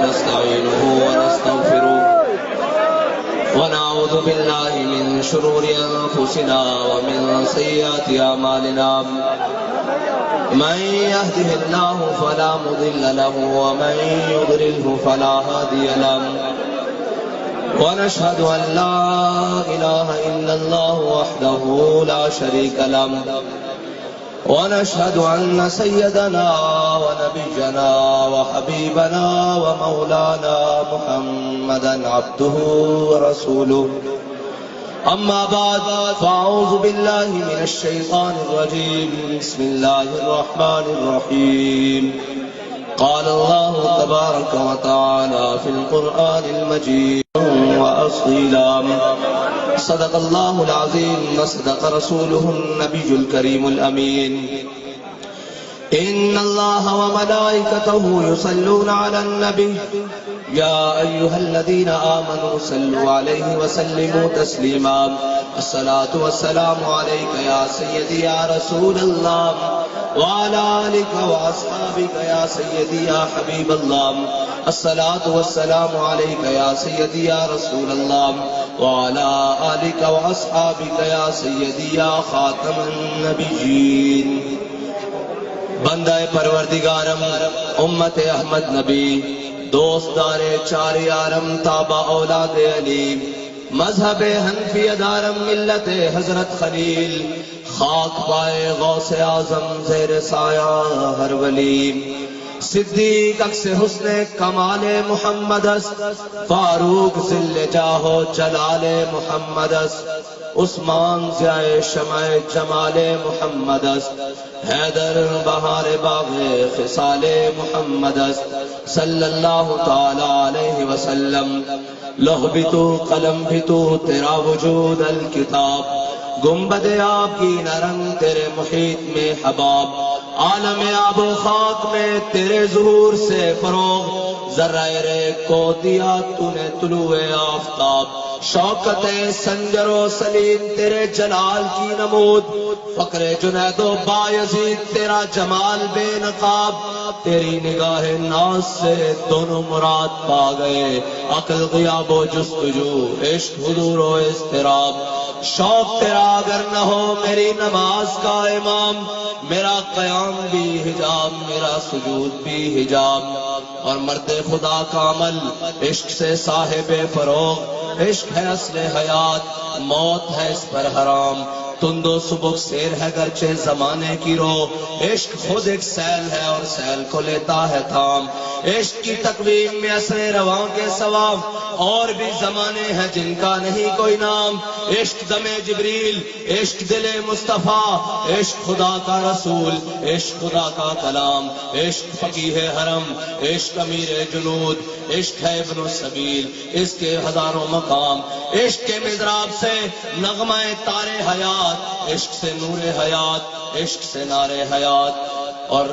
ونستعينه ونستغفره ونعوذ بالله من شرور أنفسنا ومن سيئات أعمالنا من يهده الله فلا مضل له ومن يضلله فلا هادي له ونشهد أن لا إله إلا الله وحده لا شريك له ونشهد أن سيدنا ونبينا وحبيبنا ومولانا محمدا عبده ورسوله أما بعد فأعوذ بالله من الشيطان الرجيم بسم الله الرحمن الرحيم قال الله تبارك وتعالى في القرآن المجيد وأصيلا صدق الله العظيم وصدق رسوله النبي الكريم الأمين إن الله وملائكته يصلون على النبي يا أيها الذين آمنوا صلوا عليه وسلموا تسليما الصلاة والسلام عليك يا سيدي يا رسول الله وعلى آلك وأصحابك يا سيدي يا حبيب الله الصلاة والسلام عليك يا سيدي يا رسول الله وعلى آلك وأصحابك يا سيدي يا خاتم النبيين بندہ پروردگارم امت احمد نبی دوستدار چار یارم تابع اولاد علی مذہب حنفی دارم ملت حضرت خلیل خاک پائے غوث اعظم زیر سایہ ہر ولی صدیق اکس حسن کمال محمد است فاروق ذل جاہ و جلال محمد است عثمان ضیاء شمع جمال محمد است حیدر بہار باغ خصال محمد است صلی اللہ تعالی علیہ وسلم لوح بھی تو قلم بھی تو تیرا وجود الکتاب گنبد آپ کی نرم تیرے محیط میں حباب عالم آب و خاک میں تیرے ظہور سے فروغ ذرہ ریگ کو دیا تو نے طلوع آفتاب شوکت سنجر و سلیم تیرے جلال کی نمود فقر جنید و بایزید تیرا جمال بے نقاب تیری نگاہ ناز سے دونوں مراد پا گئے عقل غیاب و جستجو عشق حضور و اضطراب شوق تیرا اگر نہ ہو میری نماز کا امام میرا قیام بھی حجاب میرا سجود بھی حجاب اور مرد خدا کا عمل عشق سے صاحب فروغ عشق ہے اصل حیات موت ہے اس پر حرام تند و سبک سیر ہے گرچہ زمانے کی رو عشق خود ایک سیل ہے اور سیل کو لیتا ہے تھام عشق کی تقویم میں اثر رواں کے ثواب اور بھی زمانے ہیں جن کا نہیں کوئی نام عشق دم جبریل عشق دل مصطفیٰ عشق خدا کا رسول عشق خدا کا کلام عشق فقیہ حرم عشق امیر جنود عشق ہے ابن السبیل اس کے ہزاروں مقام عشق کے مضراب سے نغمہ تار حیات عشق سے نور حیات عشق سے نار حیات اور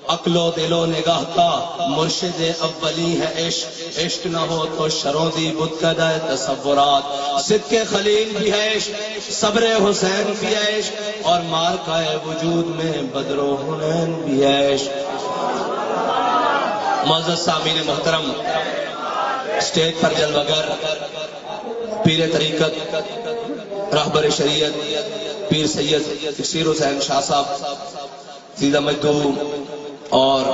عقل و دل و نگاہ کا مرشد اولی ہے عشق عشق نہ ہو تو شرودی بتکدہ تصورات صدق خلیل بھی ہے عشق صبر حسین بھی ہے عشق اور مارکہ وجود میں بدر و حنین بھی ہے عشق معزز سامعین محترم اسٹیج پر جلوگر پیر طریقت راہبر شریعت پیر سید اکسیر حسین شاہ صاحب سیدہ مجدو اور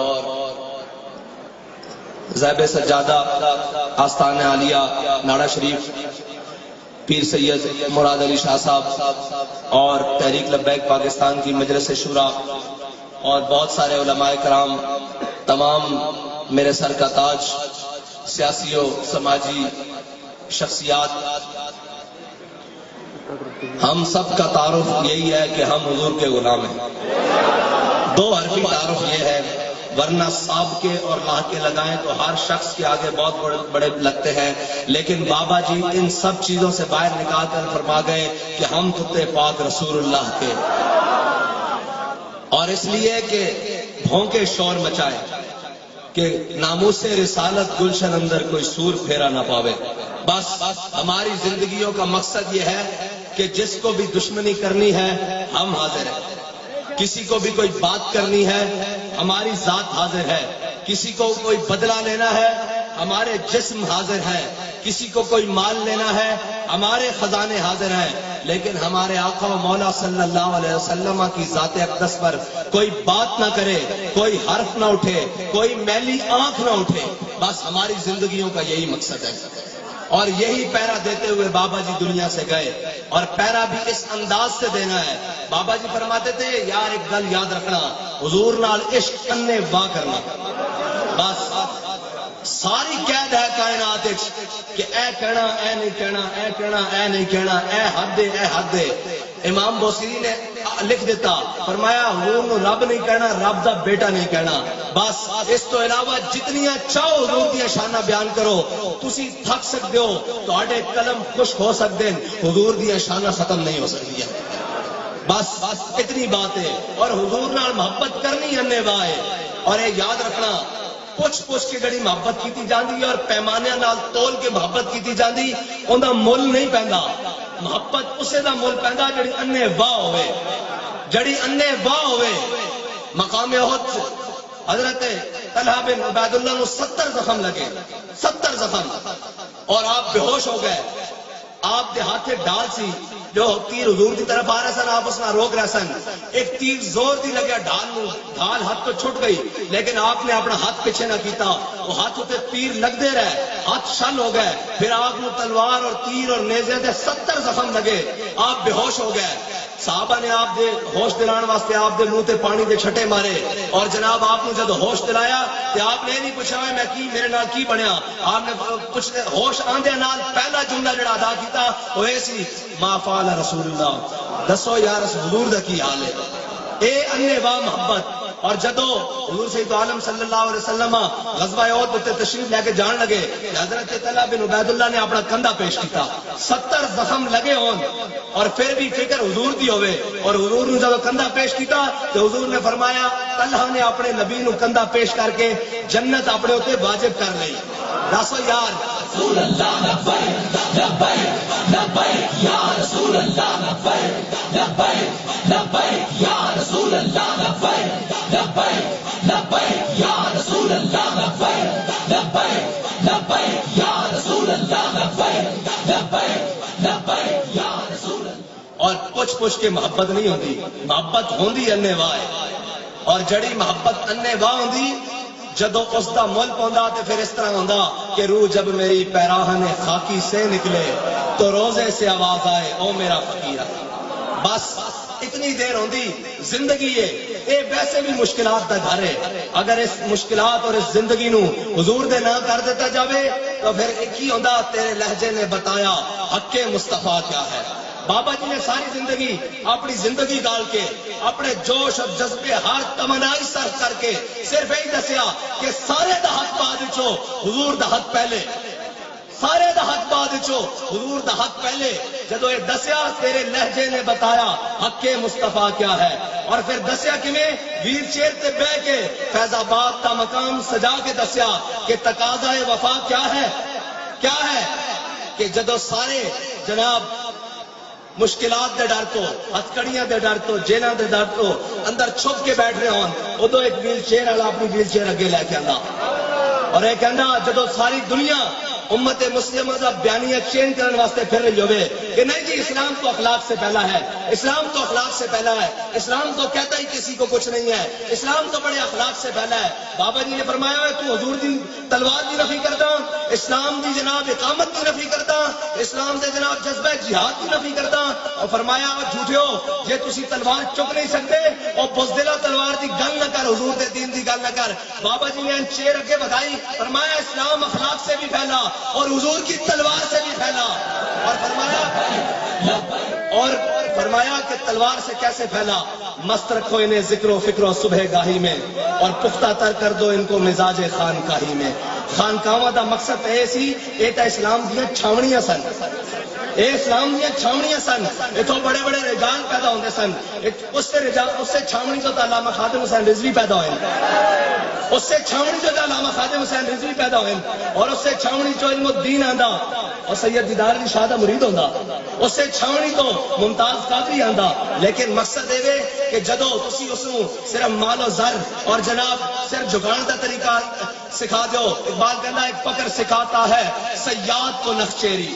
زیب سجادہ آستان عالیہ ناڑا شریف پیر سید مراد علی شاہ صاحب اور تحریک لبیک پاکستان کی مجلس شورا اور بہت سارے علماء کرام تمام میرے سر کا تاج سیاسی و سماجی شخصیات ہم سب کا تعارف یہی ہے کہ ہم حضور کے غلام ہیں دو حرفی تعارف یہ ہے ورنہ صاحب کے اور لاہ کے لگائیں تو ہر شخص کے آگے بہت بڑے لگتے ہیں لیکن بابا جی ان سب چیزوں سے باہر نکال کر فرما گئے کہ ہم کتے پاک رسول اللہ کے اور اس لیے کہ بھونکے شور مچائے کہ ناموس رسالت گلشن اندر کوئی سور پھیرا نہ پاوے بس ہماری زندگیوں کا مقصد یہ ہے کہ جس کو بھی دشمنی کرنی ہے ہم حاضر ہیں کسی کو بھی کوئی بات کرنی ہے ہماری ذات حاضر ہے کسی کو کوئی بدلہ لینا ہے ہمارے جسم حاضر ہیں، کسی کو کوئی مال لینا ہے ہمارے خزانے حاضر ہیں، لیکن ہمارے آقا و مولا صلی اللہ علیہ وسلم کی ذات اقدس پر کوئی بات نہ کرے، کوئی حرف نہ اٹھے، کوئی میلی آنکھ نہ اٹھے، بس ہماری زندگیوں کا یہی مقصد ہے۔ اور یہی پیرا دیتے ہوئے بابا جی دنیا سے گئے، اور پیرا بھی اس انداز سے دینا ہے۔ بابا جی فرماتے تھے یار ایک گل یاد رکھنا، حضور نال عشق انے واہ کرنا، بس ساری قید ہے کائنات کہ اے کہنا اے نہیں کہنا، اے کہنا اے نہیں کہنا، اے حد دے اے حد دے۔ امام بوسری نے لکھ دیتا، فرمایا حضور نو رب نہیں کہنا، رب دا بیٹا نہیں کہنا، بس اس تو علاوہ جتنیاں چاہو حضور دی شانہ بیان کرو، تسی تھک سکتے ہو، تہاڈے قلم خشک ہو سکتے ہیں، حضور دی شانہ ختم نہیں ہو سکتی ہے۔ بس اتنی بات ہے، اور حضور نال محبت کرنی انے واہ ہے۔ اور یہ یاد رکھنا، پوچھ کے جڑی محبت کیتی جاندی ہے اور پیمانے نال تول کے محبت کیتی جاندی، اوندا مول نہیں پیندا۔ محبت اسے دا مول پیندا جڑی انے واہ ہوئے، جڑی انے واہ ہوئے۔ مقام احد حضرت طلحہ بن عبید اللہ کو 70 زخم لگے، 70 زخم، اور آپ بے ہوش ہو گئے۔ آپ دے ہاتھ ڈال سی جو تیر حضور کی طرف آ رہے سن، آپ اس میں روک رہے سن، ایک تیر زور دی لگیا ڈھال نو، ڈھال ہاتھ تو چھٹ گئی، لیکن آپ نے اپنا ہاتھ پیچھے نہ کیتا، وہ ہاتھ تے تیر لگتے رہے، ہاتھ شل ہو گئے، پھر آپ کو تلوار اور تیر اور نیزے دے 70 زخم لگے، آپ بے ہوش ہو گئے۔ صحابہ نے آپ دے ہوش دلان واسطے آپ دے منہ تے پانی دے چھٹے مارے، اور جناب آپ نے جب ہوش دلایا تو آپ نے نہیں پوچھا میں کی میرے نال کی بنیا، آپ نے ہوش آندے نال پہلا جملہ جڑا ادا کیتا وہ یہ سی ما فعل رسول اللہ، دسو یا حضور دا کی حال ہے۔ اے انے واہ محبت۔ اور جدو حضور سید عالم صلی اللہ علیہ وسلم غزوہ احد تے تشریف لے کے جان لگے، حضرت طلحہ بن عبید اللہ نے اپنا کندھا پیش کیتا، 70 زخم لگے ہون اور پھر بھی فکر حضور دی ہوئے، اور حضور نے جب کندھا پیش کیتا تو حضور نے فرمایا طلحہ نے اپنے نبی نو کندھا پیش کر کے جنت اپنے اوتے واجب کر لئی۔ دسو یار رسول اللہ لبیک لبیک لبیک یا رسول اللہ لبیک لبیک لبیک یا رسول اللہ لبیک لبیک لبیک یا رسول اللہ لبیک لبیک لبیک یا رسول اللہ لبیک لبیک لبیک یا رسول اللہ۔ اور پوچھ کے محبت نہیں ہوندی، محبت ہوندی انے واہ ہے۔ اور جڑی محبت انے واہ ہوندی جدو اس دا مول پوندا تے پھر اس طرح ہوندا کہ روح جب میری پیراہن خاکی سے نکلے تو روزے سے آواز آئے او میرا فقیر۔ بس اتنی دیر ہوندی زندگی ہے، اے ویسے بھی مشکلات دا گھر ہے، اگر اس مشکلات اور اس زندگی نو حضور دے نہ کر دیتا جاوے تو پھر ایک ہی ہوندا تیرے لہجے نے بتایا حق مصطفیٰ کیا ہے۔ بابا جی نے ساری زندگی اپنی زندگی ڈال کے اپنے جوش اور جذبے ہر تمنائی صرف کر کے صرف یہی دسیا کہ سارے دا حق بعد وچوں حضور دا حق پہلے، سارے دا حق بعد وچوں حضور دا حق پہلے۔ جدو یہ دسیا تیرے لہجے نے بتایا حق مصطفیٰ کیا ہے، اور پھر دسیا کیویں ویر چیر تے بہ کے فیض آباد کا مقام سجا کے دسیا کہ تقاضا وفا کیا ہے، کیا ہے کہ جدو سارے جناب مشکلات دے ڈر تو، ہتھکڑیاں دے ڈر تو، جیلاں دے ڈر تو اندر چھپ کے بیٹھ رہے ہون، ادو ایک ویل چیئر والا اپنی ویل چیئر اگے لے کے آندا اور یہ کہنا جدو ساری دنیا امت مسلمہ کا بیانیہ چینج کرنے واسطے پھر رہی ہوئے کہ نہیں جی اسلام تو اخلاق سے پہلا ہے، اسلام تو اخلاق سے پہلا ہے، اسلام تو کہتا ہی کسی کو کچھ نہیں ہے، اسلام تو بڑے اخلاق سے پہلا ہے۔ بابا جی نے فرمایا ہے تو حضور دی تلوار دی نفی کرتا، اسلام دی جناب اقامت دی نفی کرتا، اسلام دے جناب جذبہ جہاد کی نفی کرتا، اور فرمایا جھوٹیو جے تسی تلوار چک نہیں سکتے اور بزدلا تلوار دی گل نہ کر، حضور دے دین دی گل نہ کر۔ بابا جی نے چیر اگے بتائی، فرمایا اسلام اخلاق سے بھی پھیلا اور حضور کی تلوار سے بھی پھیلا، اور فرمایا کہ تلوار سے کیسے پھیلا، مست رکھو انہیں ذکر و فکر و صبح گاہی میں اور پختہ تر کر دو ان کو مزاج خانقاہی میں۔ خانقاہاں دا مقصد اے سی اے تا اسلام دیاں چھاونیاں سن، اے اسلام دیاں چھاونیاں سن، اتوں بڑے بڑے رجال پیدا ہوندے سن، اس سے چھاونی تو علامہ خادم حسین رضوی پیدا ہوئے، اس سے چھاونی جو علامہ خادم حسین رضوی پیدا ہوئے، اور اس سے چھاونی جو علم الدین آندا اور سید دیدار علی شاہ دا مرید ہوندا، اس سے چھاونی تو ممتاز قادری آندا۔ لیکن مقصد یہ کہ کہ جدو تسی اس نو صرف مال و زر اور جناب صرف جگان کا طریقہ سکھا دو. اقبال کہنا ایک فقر سکھاتا ہے صیاد کو نخچیری.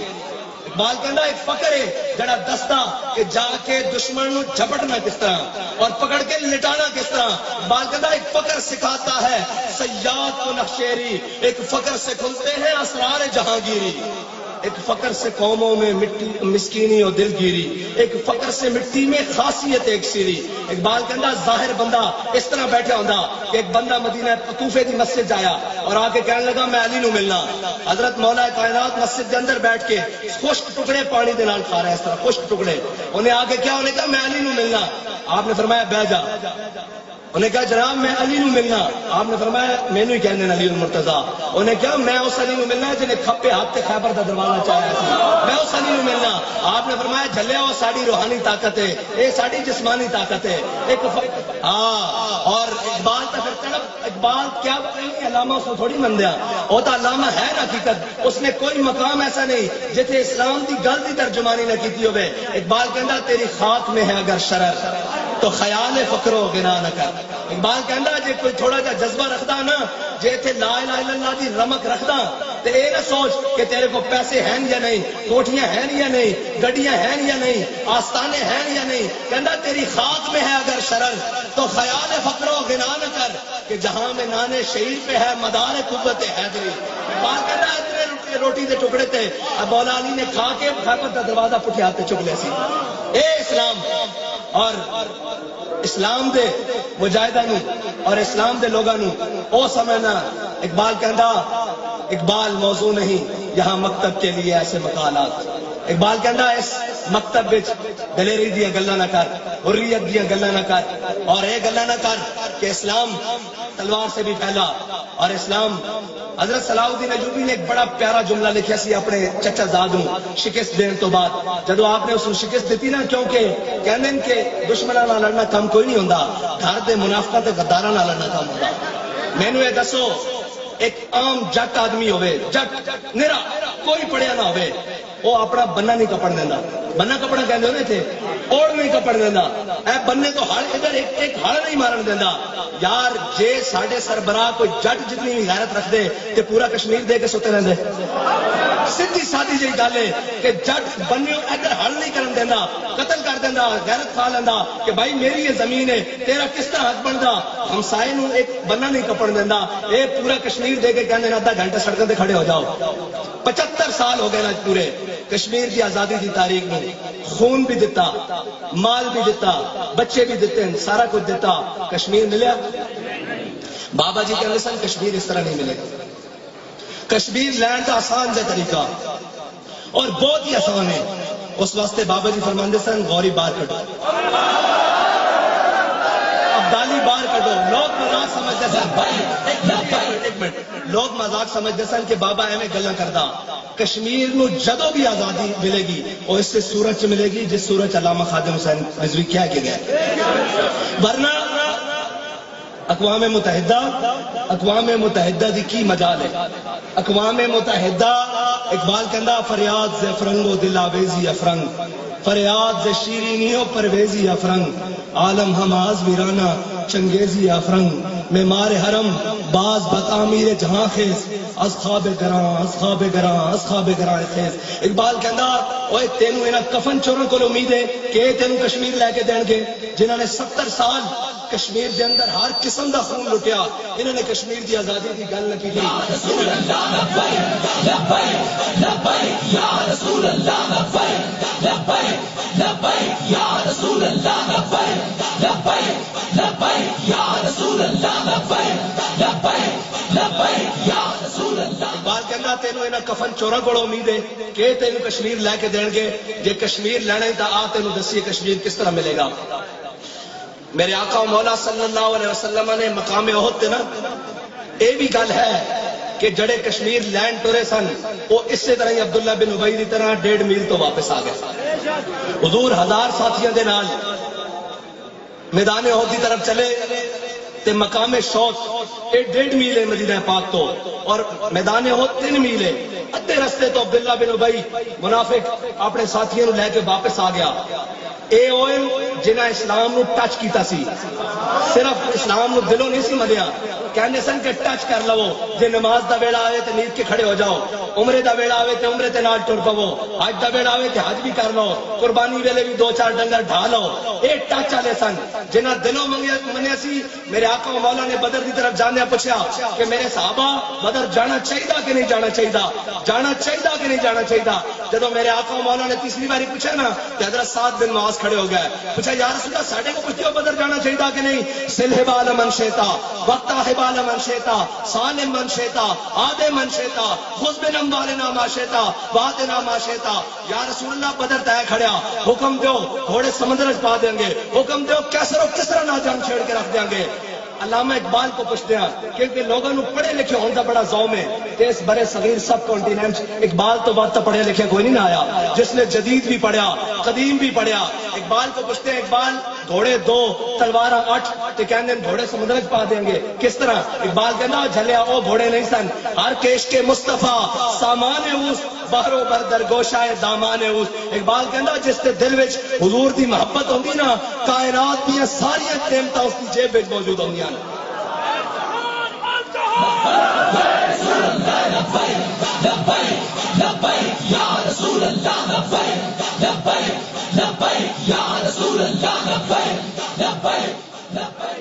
اقبال کہنا ایک فقر ہے جڑا دستا کہ جا کے دشمن نو جھپٹنا کس طرح اور پکڑ کے لٹانا کس طرح. اقبال کہنا ایک فقر سکھاتا ہے صیاد کو نخچیری. ایک فقر سے کھلتے ہیں اسرار جہانگیری. ایک فقر سے قوموں میں مٹی مسکینی اور دلگیری. ایک فقر سے مٹی میں خاصیت ایک سیری. اقبال کہنا ظاہر بندہ اس طرح بیٹھا ہوندا کہ ایک بندہ مدینہ طوفے دی مسجد جایا اور آ کے کہنے لگا میں علی نو ملنا. حضرت مولا کائنات مسجد کے اندر بیٹھ کے خشک ٹکڑے پانی دے نال کھا رہا ہے, اس طرح خشک ٹکڑے. انہیں آ کے کیا انہیں کہا میں علی نو ملنا. آپ نے فرمایا بہ جا. انہیں کہا جناب میں علی نو ملنا. آپ نے فرمایا مینوں ہی کہنے علی المرتضی. انہیں کہا میں اس علی نو ملنا جنہیں کھپے ہاتھ تے خیبر دا دروازہ چاہیا سی, میں اس علی نو ملنا. آپ نے فرمایا جھلیا وہ ساری روحانی طاقت ہے, یہ ساری جسمانی طاقت ہے. ایک اور اقبال تا پھر تڑپ اقبال کیا علامہ اس کو تھوڑی مندیا, وہ تو علامہ ہے نا حقیقت. اس نے کوئی مقام ایسا نہیں جتھے اسلام دی گل دی ترجمانی نہ کیتی ہوئے. اقبال کہندا تیری خاک میں ہے اگر شرر تو خیال فکر و گناہ نہ کر. اقبال کہندا جے کوئی تھوڑا جا جذبہ رکھدا نا, جے تے لا الہ الا اللہ دی رمق رکھدا تے اے نہ سوچ کہ تیرے کو پیسے ہیں یا نہیں, کوٹھیاں ہیں یا نہیں, گڈیاں ہیں یا نہیں, آستانے ہیں یا نہیں. کہندا تیری خاک میں ہے اگر شرر تو خیال فکر و گناہ نہ کر کہ جہاں میں نانے شہید پہ ہے مدار قوت حیدری. اقبال کہندا اتنے روٹی دے ٹکڑے تے مولا علی نے کھا کے خیبر دا دروازہ پٹھے ہاتھ تے چک لے سی. اے اسلام اور اسلام دے مجاہداں نو اور اسلام دے لوگاں نو او سمجھنا. اقبال کہندا اقبال موضوع نہیں یہاں مکتب کے لیے ایسے مقالات. اقبال کہندا اس مکتب وچ دلیری دیاں گلاں نہ کر, حریت دیاں گلاں نہ کر, اور اے گلاں نہ کر کہ اسلام تلوار سے بھی پھیلا. اور اسلام حضرت صلاح الدین ایوبی نے ایک بڑا پیارا جملہ لکھا سی اپنے چچا زاد نو شکست دین تو بعد. جدو آپ نے اس کو شکست دیتی نا, کیونکہ کہندے کہ دشمناں نال لڑنا کم کوئی نہیں ہوندا, گھر دے منافقاں تے غداراں نال لڑنا کم ہوندا. مینوں یہ دسو ایک عام جٹ آدمی ہوئے, جٹ نیرا کوئی پڑھیا نہ ہوئے, وہ اپنا بننا نہیں کپڑ دینا. بننا کپڑا کہندے ہونے تھے, اوڑ نہیں کپڑ دینا. اے بننے تو ہڑ ادھر ایک ہڑ نہیں مارن دینا. یار جے ساڈے سربراہ کوئی جٹ جتنی بھی غیرت رکھ دے تے پورا کشمیر دے کے سوتے رہندے. سیدھی سادی جی گل ہے کہ جٹ بنیو ادھر ہڑ نہیں کرن دینا, قتل کر دینا, غیرت کھا لینا کہ بھائی میری یہ زمین ہے, تیرا کس طرح حق بندا. ہمسائے نو ایک بننا نہیں کپڑ دینا. اے پورا کشمیر دے کے کہندے آدھا گھنٹہ سڑکوں تے کھڑے ہو جاؤ. 75 سال ہو گئے نا پورے کشمیر کی آزادی کی تاریخ میں. خون بھی دیتا, مال بھی دیتا, بچے بھی دیتے, سارا کچھ دیتا. کشمیر ملیا. بابا جی کہتے سن کشمیر اس طرح نہیں ملے گا. کشمیر لینڈ کا آسان جا طریقہ اور بہت ہی آسان ہے. اس واسطے بابا جی فرماندے سن غوری بار کٹو, ابدالی بار کٹو. لوگ مذاق سمجھتے سن, ایک منٹ, لوگ مذاق سمجھتے سن کہ بابا ایویں گلاں کردا. کشمیر نو جدو بھی آزادی ملے گی وہ اس سے سورج ملے گی جس سورج علامہ خادم حسین رضوی کیا کہ گئے. ورنہ اقوام متحدہ دی کی مجال ہے. اقوام متحدہ اقبال کہندا فریاد ز فرنگ و دل آویزی افرنگ, فریاد ز شیرینی و پرویزی افرنگ, عالم ہم آز ویرانہ چنگیزی افرنگ, معمار حرم باز بتعمیر جہاں خیز, از خواب گراں خیز. اقبال کہندا اوے تینوں انہاں کفن چوروں کو امید ہے کہ تینوں کشمیر لے کے دین گے جنہاں نے 70 سال کشمیر دے اندر ہر قسم دا خون لٹیا. انہوں نے کشمیر دی آزادی کی گل نہ کی تھی. اقبال کہنا تینوں انہاں کفن چوراں کو امید ہے کہ تینوں کشمیر لے کے دین گے. جے کشمیر لینا ہی تا آ تینوں دسیے کشمیر کس طرح ملے گا. میرے آقا و مولا صلی اللہ علیہ وسلم نے مقام احد تے نا اے بھی گل ہے کہ جڑے کشمیر لینڈ ٹرے سن وہ اسی طرح ہی عبداللہ بن ابی دی طرح 1.5 میل تو واپس آ گئے. حضور 1000 ساتھیاں دے نال میدان احد دی طرف چلے تے مقام شوق یہ 1.5 میل ہے مدینہ پاک تو، اور میدان احد 3 میل ہے. ادھے رستے تو عبداللہ بن ابی منافق اپنے ساتھیوں لے کے واپس آ گیا. اے اوئن جنہیں اسلام نو ٹچ کیتا سی، صرف اسلام نو دلوں نہیں سی ملیا، کہنے سن کہ ٹچ کر لو، جے نماز دا ویڑا آئے تے نیت کے کھڑے ہو جاؤ، عمرے دا ویڑا آئے تے عمرے تے نال ٹر پو، حج دا ویڑا آئے تے حج بھی کر لو، قربانی ویلے بھی 2-4 ڈنگر ڈھا لو. اے ٹچ والے سن جنہ دلوں منیا سی. میرے آقا و مولا نے بدر دی طرف جانے پوچھا کہ میرے صحابہ بدر جانا چاہیے کہ نہیں جانا چاہیے، جانا چاہیے کہ نہیں جانا چاہیے. جدو میرے آقا و مولا نے تیسری باری پوچھا نا کہ حضرت سعد بن معاذ کھڑے ہو گئے، پوچھا یا رسول اللہ ساڈے کو پوچھتے ہو بدر جانا چاہیے کہ نہیں؟ سل حبال من شیتا وقتا حبال من شیتا سالم من شیتا آدے من شیتا خذ بن اموالنا ما شیتا واتنا ما شیتا. یا رسول اللہ بدر طے کھڑیا، حکم دو گھوڑے سمندر پا دیں گے، حکم دو کیسر و کسرا نہ جان چھیڑ کے رکھ دیں گے. علامہ اقبال کو پوچھتے ہیں کیونکہ لوگوں نے پڑھے لکھے ہونے کا بڑا زوم ہے کہ اس برے صغیر سب کانٹیننٹ اقبال تو بات تو پڑھے لکھے کوئی نہیں آیا جس نے جدید بھی پڑھا قدیم بھی پڑھا. اقبال کو پوچھتے ہیں اقبال گھوڑے 2 تلوار 8 تے کہندے گھوڑے سمندر پا دیں گے کس طرح؟ اقبال کہنا جھلیا او گھوڑے نہیں سن، ہر کیش کے مصطفیٰ سامان اس بہرو بر درگوشائے دامان اس. اقبال کہنا جس کے دل وچ حضور دی محبت ہوندی نا کائنات دیا ساری قیمتاں اس کی جیب وچ موجود ہوندیاں.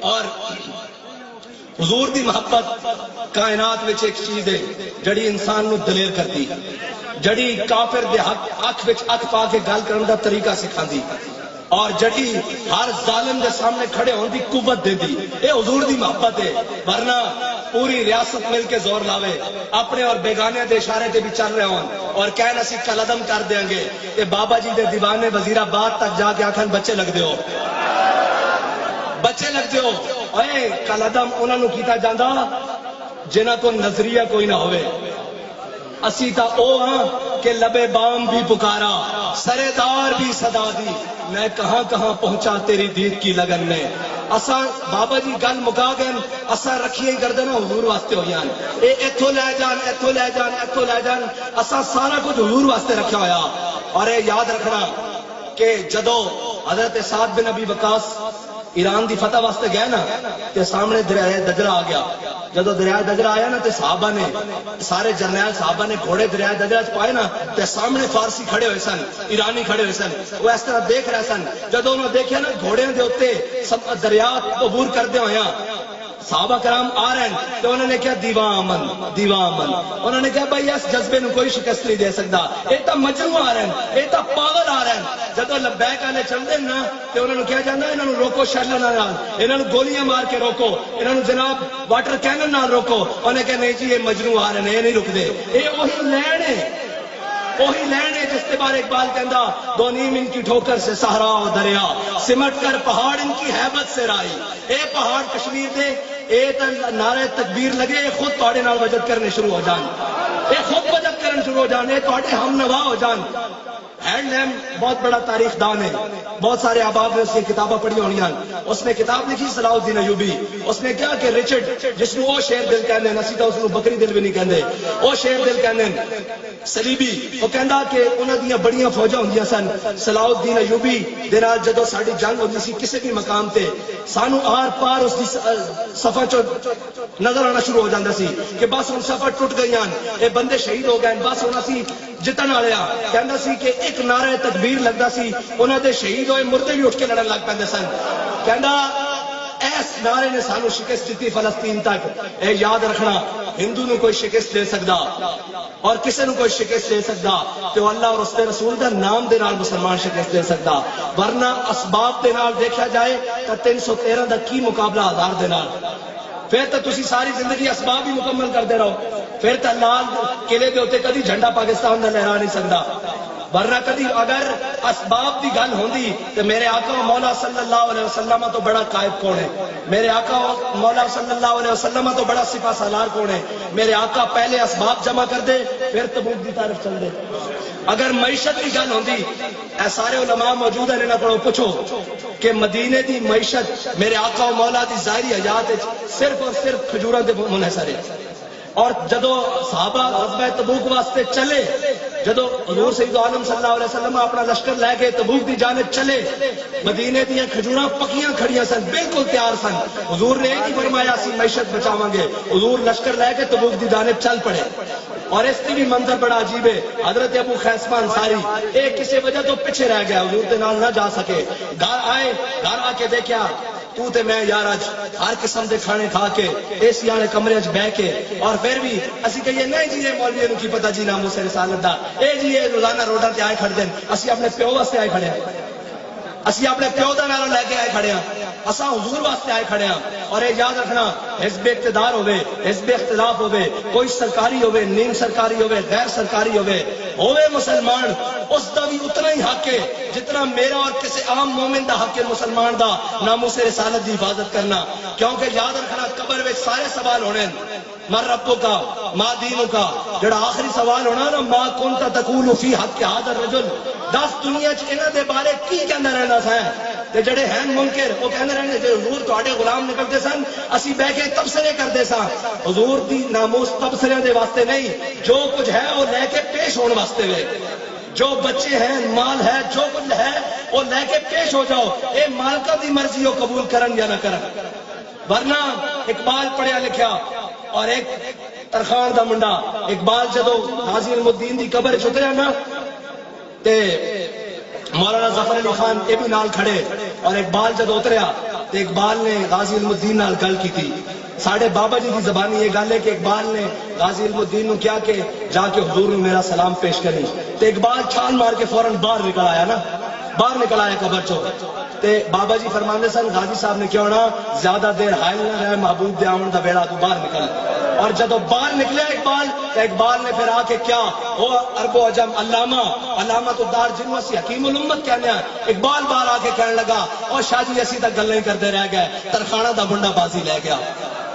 اور حضور دی محبت کائنات وچ ایک چیز ہے جڑی انسان نو دلیر کرتی، جڑی کافر دے حق اکھ وچ اکھ پا کے گل کرن دا طریقہ سکھاندی، اور جڑی ہر ظالم دے سامنے کھڑے ہون دی قوت دیندی. اے حضور دی محبت ہے. ورنہ پوری ریاست مل کے زور لاوے اپنے اور بیگانے دے اشارے تے بھی چل رہے ہون اور کہن اسی کلعدم کر دیں گے. اے بابا جی دے دیوانے وزیر آباد تک جا کے آکھن بچے لگ دیو، بچے لگ دیو. اے کلعدم انہاں نو کیتا جاندا جنہاں کو نظریہ کوئی نہ ہوئے. اسی تا او ہاں کہ لبے بام بھی پکارا سرے دار بھی صدا دی، میں کہاں کہاں پہنچا تیری دید کی لگن میں. اساں بابا جی گل مکا گئے، اساں رکھیے گردن حضور واسطے ہویاں. اے ایتھوں لے جان ایتھوں لے جان ایتھوں لے جان، اساں سارا کچھ حضور واسطے رکھا ہویا. اور اے یاد رکھنا کہ جدو حضرت سعد بن ابی وقاص ایران دی فتح واسطے گئے نا تے سامنے دریائے دجرہ آ گیا. جدو دریائے دجرہ آیا نا تے صحابہ نے سارے جرنیل صحابہ نے گھوڑے دریائے دجرہ چ پائے نا تے سامنے فارسی کھڑے ہوئے سن، ایرانی کھڑے ہوئے سن، وہ اس طرح دیکھ رہے سن. جدو انہوں نے دیکھا نا گھوڑے دے اوتے سب دریا عبور کردے ہویا صحابہ کرام آ رہے ہیں تو انہوں نے کہا دیواں امن دیواں امن. انہوں نے کہا بھائی اس جذبے نو کوئی شکست نہیں دے سکتا، یہ تو مجنوں آ رہے ہیں، یہ تو پاگل آ رہے ہیں. جدو لبیک والے چلتے ہیں نا تو انہوں نے کہا جانا انہوں نے روکو شرلن نال، انہوں نے گولیاں مار کے روکو، انہوں نے جناب واٹر کینن نال روکو. انہیں کہا نہیں جی یہ مجنوں آ رہے ہیں، یہ نہیں رکتے. یہ وہی لین ہے، وہی لین ہے جس کے بارے اقبال کہندا 2 نیم ان کی ٹھوکر سے صحرا و دریا سمٹ کر پہاڑ ان کی ہیبت سے رائی. اے پہاڑ کشمیر دے اے نعرہ تکبیر لگے اے خود تواڈے نال وجد کرنے شروع ہو جان، اے خود وجد کرن شروع ہو جان، اے تواڈے ہم نوا ہو جان. ہینڈ لیم بہت بڑا تاریخ دان ہے، بہت سارے احباب نے اس کی کتابیں پڑھی ہونی ہیں. اس نے کتاب لکھی صلاح الدین ایوبی. اس نے کیا کہ رچرڈ جس کو وہ شیر دل کہندے ہیں، اسی تو اس کو بکری دل بھی نہیں کہندے، وہ شیر دل کہندے ہیں سلیبی. وہ کہندا کہ انہاں دیاں بڑیاں فوجاں ہوندیاں سن. صلاح الدین ایوبی دے نال جدوں ساڈی جنگ ہوندی سی کسی بھی مقام تے سانو آر پار اس دی صفا چ نظر آنا شروع ہو جاندا سی کہ بس ہن صفا ٹوٹ گئیاں، اے بندے شہید ہو گئے، بس ہن اسی جتن والے آ. کہندا سی کہ ایک نعرہ تکبیر لگدا سی انہاں دے شہید ہوئے مردے بھی اٹھ کے لڑن لگ پیندے سن. کہندا ایس نعرے نے سانو شکست دیتی فلسطین تک. اے یاد رکھنا ہندو نو کوئی شکست دے سکدا اور کسی نو کوئی شکست دے سکدا تو اللہ اور اس کے رسول دا نام دے نال مسلمان شکست دے سکدا. ورنہ اسباب دے نال دیکھا جائے تو 313 دا کی مقابلہ 1000 دے نال. پھر تو تسی ساری زندگی اسباب ہی مکمل کرتے رہو، پھر تو لال قلعے دے اوتے کدی جھنڈا پاکستان دا لہرا نہیں سکدا. ورنہ کدی اگر اسباب دی گل ہوندی تے میرے آقا و مولا صلی اللہ علیہ وسلم تو بڑا قائد کون ہے؟ میرے آقا و مولا صلی اللہ علیہ وسلم تو بڑا سپاہ سالار کون ہے؟ میرے آقا پہلے اسباب جمع کر دے پھر تبوک دی طرف چل دے. اگر معیشت کی گل ہوندی اے سارے علماء موجود ہیں، انہاں کو پوچھو کہ مدینے دی معیشت میرے آقا و مولا دی ظاہری حیات صرف اور صرف کھجوراں تے منحصر ہے. اور جدو صحابہ غزوہ تبوک واسطے چلے، جدو حضور سید عالم صلی اللہ علیہ وسلم اپنا لشکر لے کے تبوک دی جانب چلے، مدینے دیاں کھجوراں پکیاں کھڑیاں سن، بالکل تیار سن. حضور نے نہیں فرمایا سی معیشت بچاواں گے، حضور لشکر لے کے تبوک دی جانب چل پڑے. اور اس کی بھی منظر بڑا عجیب ہے. حضرت ابو خیثمہ انصاری ایک کسی وجہ تو پیچھے رہ گیا، حضور دے نال نہ جا سکے. گھر آئے، گھر آ کے دیکھا تو تے میں یار اج ہر قسم دے کھانے کھا کے اے سی والے کمرے وچ بیٹھ کے، اور پھر بھی اسی کہیے نہیں جی یہ مولوی نو کی پتہ جی ناموس رسالت دا، اے جی یہ روزانہ روڈاں تے آئے کھڑدے ہیں، اسی اپنے پیو واسطے آئے کھڑے ہیں، اسی اپنے پیو دا نعرہ لے کے آئے کھڑے ہیں، اساں حضور واسطے آئے کھڑے ہیں. اور یہ یاد رکھنا، حزب اقتدار ہوے، حزب اختلاف ہوے، کوئی سرکاری ہوے، نیم سرکاری ہوے، غیر سرکاری ہوے مسلمان، اس دا بھی اتنا ہی حق ہے جتنا میرا اور کسی عام مومن دا حق ہے مسلمان دا ناموس رسالت دی حفاظت کرنا. کیونکہ یاد رکھنا قبر میں سارے سوال ہونے، من ربو کا، ما دینو کا، جڑا آخری سوال ہونا نا، ما کنت تقول فی حق هذا الرجل، 10 دنیا چ انہاں دے بارے کی کہندا رہنا سا. تے جڑے ہیں منکر وہ کہندے رہنے جے حضور تواڈے غلام نکلتے سن اسی بہ کے تبصرے کرتے سا. حضور دی ناموس تبصرے دے واسطے نہیں، جو کچھ ہے وہ لے کے پیش ہونے واسطے وے. جو بچے ہیں، مال ہے، جو کچھ ہے وہ لے کے پیش ہو جاؤ، اے مالکہ دی مرضی ہو قبول کرن یا نہ کرن. ورنہ اقبال پڑھیا لکھیا، اور ایک ترخان دا منڈا اقبال جدو غازی علم الدین دی قبر اتریا نا تے مولانا ظفر علی خان یہ بھی نال کھڑے، اور اقبال جدو اتریا تو اقبال نے غازی علم الدین نال گل کی تھی. ساڑھے بابا جی کی زبانی یہ گل ہے کہ اقبال نے غازی علم الدین نو کیا کہ جا کے حضور نے میرا سلام پیش کری. تو اقبال چھال مار کے فوراً باہر نکل آیا نا، باہر نکل آیا قبر چو. تے بابا جی فرماندے سن غازی صاحب نے کیا ہونا، زیادہ دیر حائل نہ رہے، محبوب دے آمن دا بیڑا تو باہر نکل. اور جب باہر نکلے اقبال تو اقبال نے پھر آ کے کیا وہ عرب و عجم علامہ علامۃ الدار جنوں اسی حکیم الامت کہنے ہیں، اقبال باہر آ کے کہنے لگا اور شاہ جی اسی تک گل نہیں کرتے رہ گئے، ترخانہ دا بنڈا بازی لے گیا.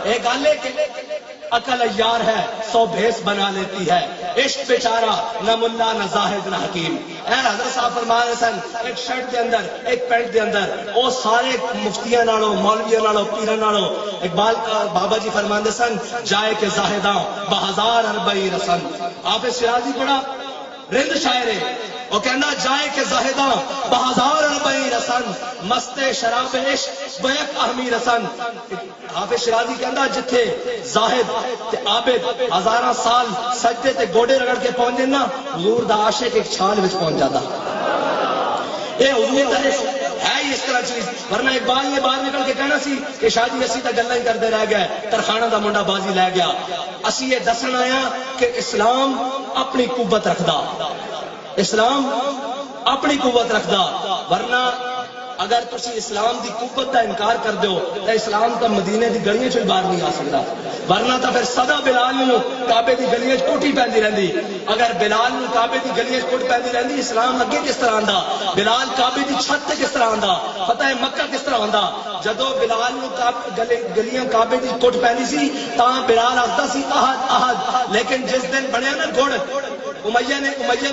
ایک گل ہے کہ عقل عیار ہے 100 بھیس بنا لیتی ہے، عشق بیچارہ نہ ملا نہ زاہد نہ حکیم. اے حضرت صاحب فرما رہے سن ایک شرٹ دے اندر ایک پینٹ دے اندر وہ سارے مفتیاں نالوں مولویاں نالوں پیراں نالوں اقبال بابا جی فرماندے سن جائے کہ زاہداں بہزار اربعی رسن. حافظ شیرازی بڑا رند شاعر ہے، وہ کہنا جائے کہ زاہداں بہزار اربعی رسن مست شراب عشق بیک اہمی رسن. حافظ شیرازی کہنا جتھے زاہد تے عابد ہزاراں سال سجدے تے گوڑے رگڑ کے پہنچ جائیں نا، حضور دا عاشق ایک چھال وچ پہنچ جاتا. اے حضور دا ہے ہی اس طرح چیز. ورنہ اقبال نے باہر نکل کے کہنا سی کہ شاہ جی اسی تک گلاں ہی کرتے رہ گئے، ترخانہ دا منڈا بازی لے گیا. اسی یہ دسن آیا کہ اسلام اپنی قوت رکھدا، اسلام اپنی قوت رکھدا. ورنہ اگر تسی اسلام دی قوت دا انکار کر دیو تو اسلام تو مدینے دی گلیاں چ باہر نہیں آ سکتا. ورنہ تو پھر سدا بلال نو کعبے دی گلیاں چ کوٹی پیندی رہندی. اگر بلال نو کعبے دی گلیاں چ کوٹ پیندی رہندی، اسلام اگے کس طرح آندا؟ بلال کعبے دی چھت تے کس طرح آندا؟ فتح مکہ کس طرح آندا؟ جدو بلال نو گلیاں کعبے دی کوٹ پیندی سی تاں بلال آخدا سی احد احد. لیکن جس دن بنیا نا گڑ، امیہ نے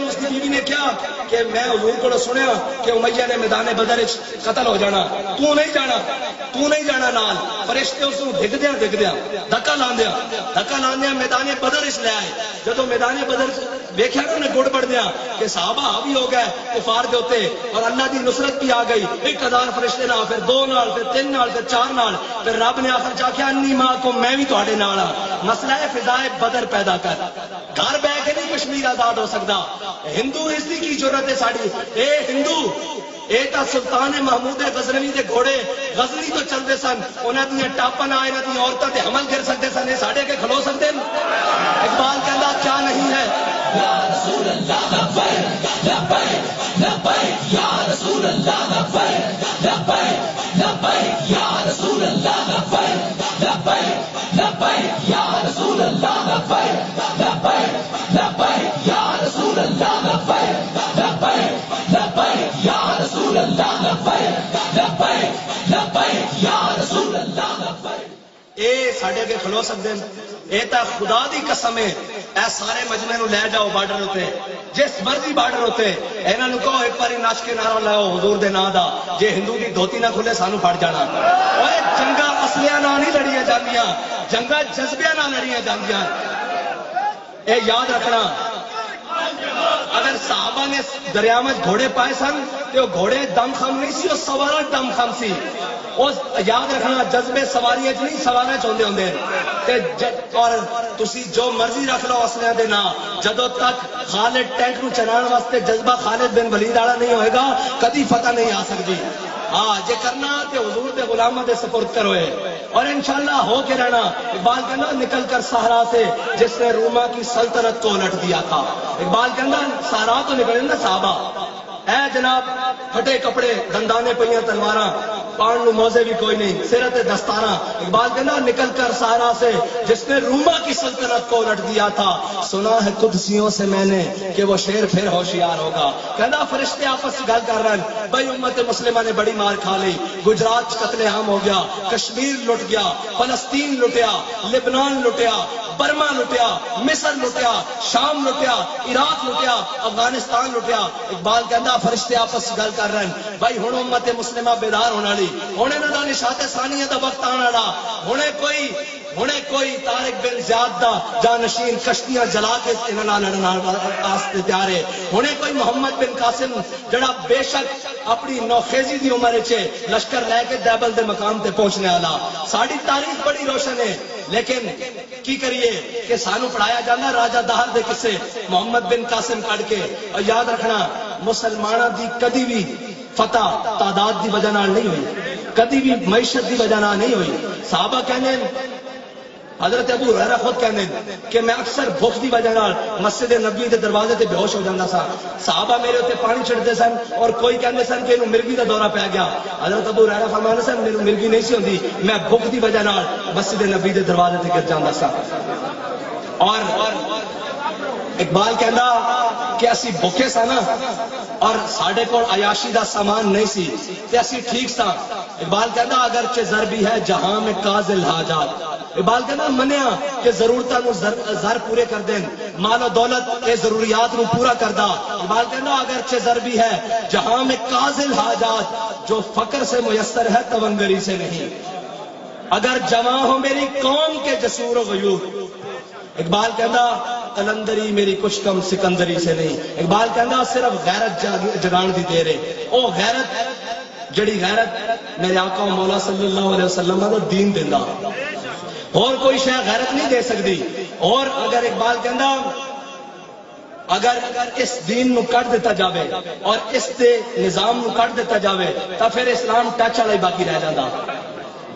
اس کی بیوی نے کیا کہ میں حضور کو سنیا کہ امیہ نے میدان بدر قتل ہو جانا، تو نہیں جانا نال. فرشتے اس کو ڈگدیا دھکا لاندیا میدان بدر اس لے آئے. جدو میدان بدر ویکھیا نا انہیں گڑ بڑھ دیا کہ صحابہ حاوی ہو گئے کفار دے اوتے اور اللہ دی نصرت بھی آ گئی. 1000 فرشتے نال، پھر 2 نال، پھر 3 نال، پھر 4 نال. پھر رب نے آخر چاہیا انی معکم، میں بھی تواڈے نال ہاں. مسئلہ ہے فضائے بدر پیدا کر. گھر بہ کے نہیں کشمیر آزاد ہو سکتا. ہندو اس کی ضرورت ہے ساڑی. اے ہندو اے تا سلطان محمود غزنوی دے گھوڑے غزنی تو چلتے سن، انہاں دی ٹاپاں نہ انہاں دی عورتاں تے حمل گر سکتے سن، اے ساڈے کے کھلو سکتے ہیں؟ اقبال کہندا کیا نہیں ہے یا رسول اللہ لبیک لبیک لبیک یا رسول اللہ لبیک لبیک لبیک یا رسول اللہ لبیک لبیک لبیک یا رسول اللہ لبیک لبیک لبیک یا رسول اللہ لبیک لبیک کھلو سکتے ہیں؟ یہ تو خدا دی قسم ہے اے سارے مجمع نو لے جاؤ بارڈر ہوتے جس مرضی بارڈر ہوتے انہاں نو کہو ایک باری نچ کے نعرہ لاؤ حضور دے نام دا جے ہندو دی دھوتی نہ کھلے سانو پھڑ جانا اور جنگا اصلیاں نال نہیں لڑیاں جاندیاں جنگا جذبیاں نال لڑیاں جاندیاں اے یاد رکھنا اگر صحابہ نے دریا میں گھوڑے پائے سن تو گھوڑے دم خم نہیں سی وہ سوارا دم خم سی یاد رکھنا جذبے سواریاں نہیں سوارے چاہتے ہوں اور تسی جو مرضی رکھ لو اسلیاں دے نام جدو تک خالد ٹینک نو چلان واسطے جذبہ خالد بن ولید والا نہیں ہوئے گا کدی فتح نہیں آ سکتی ہاں جے کرنا تے حضور دے غلاماں دے سپرد کروئے اور انشاءاللہ ہو کے رہنا اقبال کہنا نکل کر صحرا سے جس نے روما کی سلطنت کو الٹ دیا تھا اقبال کہنا صحرا تو نکلے نا صحابہ اے جناب پھٹے کپڑے دندانے پہیاں تلواراں پان نو موزے بھی کوئی نہیں سرت دستاراں اقبال کہنا نکل کر صحرا سے جس نے روما کی سلطنت کو الٹ دیا تھا سنا ہے قدسیوں سے میں نے کہ وہ شیر پھر ہوشیار ہوگا کہنا فرشتے آپس سے گل کر رہے ہیں بھائی امت مسلمہ نے بڑی مار کھا لی گجرات قتل عام ہو گیا کشمیر لٹ گیا فلسطین لٹیا لبنان لٹیا برما لٹیا مصر لٹیا شام لٹیا عراق لٹیا افغانستان لٹیا اقبال کہنا فرشتے آپس سے گل کر رہے ہیں بھائی ہن امت مسلمہ بیدار ہونے والی ہن انہاں دا نشاط ثانیہ دا وقت آنے والا ہنے کوئی طارق بن زیاد دا جانشین کشتیاں جلا کے انہاں نال لڑن واسطے تیار ہے ہنے کوئی محمد بن قاسم جڑا بے شک اپنی نوخیزی دی عمر وچ لشکر لے کے دیبل دے مقام تے پہنچنے والا ساری تاریخ بڑی روشن ہے لیکن کی کریے کہ سانو پڑھایا جانا راجہ دہر دے قصے محمد بن قاسم کٹ کے اور یاد رکھنا مسلمانہ دی کدی بھی فتح تعداد دی وجہ نال نہیں ہوئی کدی بھی معیشت دی وجہ نال نہیں ہوئی صحابہ کہنے حضرت ابو ہریرہ خود کہنے کہ میں اکثر بھوک دی وجہ نال مسجد نبوی دے دروازے تے بے ہوش ہو جاندا سا صحابہ میرے اوتے پانی چھڑتے سن اور کوئی کہندے سن کہ انہوں مرگی دا دورہ پہ گیا حضرت ابو ہریرہ فرماندے سن میرے مرگی نہیں سی ہوندی میں بھوک دی وجہ نال مسجد نبوی دے دروازے تے گر جاندا سا اور اقبال کہندا کہ اسی بھوکے سا نا اور ساڈے کول عیاشی دا سامان نہیں سی تے اسی ٹھیک سا اقبال کہندا اگرچہ زر بھی ہے جہاں میں کاذل حاجات اقبال کہنا منیا کہ ضرورتاں نو زر پورے کر دین مال و دولت کے ضروریات نو پورا کردا اقبال کہنا اگرچہ زر بھی ہے جہاں میں کاذل حاجات جو فقر سے میسر ہے تونگری سے نہیں اگر جمع ہو میری قوم کے جسور و غیور اقبال کہنا قلندری میری کچھ کم سکندری سے نہیں اقبال کہنا صرف غیرت جگان دی دے رہے او غیرت جڑی غیرت میرے آقا و مولا صلی اللہ علیہ وسلم دا دین دیندا اور کوئی شے غیرت نہیں دے سکتی اور اگر اقبال کہندا اگر اس دین نو کٹ دیتا جاوے اور اس دے نظام نو کٹ دیتا جاوے تا پھر اسلام ٹچ والا ہی باقی رہ جاندا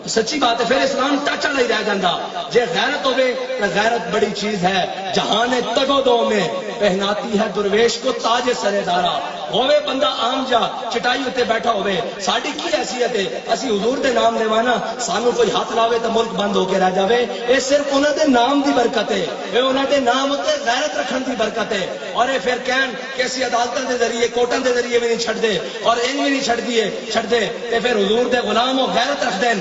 سچی بات ہے پھر اسلام ٹچ والا ہی رہ جاندا جے غیرت ہوے تو غیرت بڑی چیز ہے جہان تگو دو میں پہناتی ہے درویش کو تاج سرے دارا ہوے بندہ عام جا چٹائی اتنے بیٹھا ہوے ساڈی کی حیثیت ہے اسی حضور دے نام لیوانا سانو کوئی ہاتھ لاوے تو ملک بند ہو کے رہ جاوے یہ صرف انہاں دے نام دی برکت ہے یہ انہاں دے نام تے غیرت رکھن دی برکت ہے اور یہ پھر کہن کہ اسی عدالتاں دے ذریعے کوٹاں دے ذریعے بھی نہیں چھڑ دے اور ان بھی نہیں چھڑ دے تے پھر حضور دے غلام و غیرت رکھ دین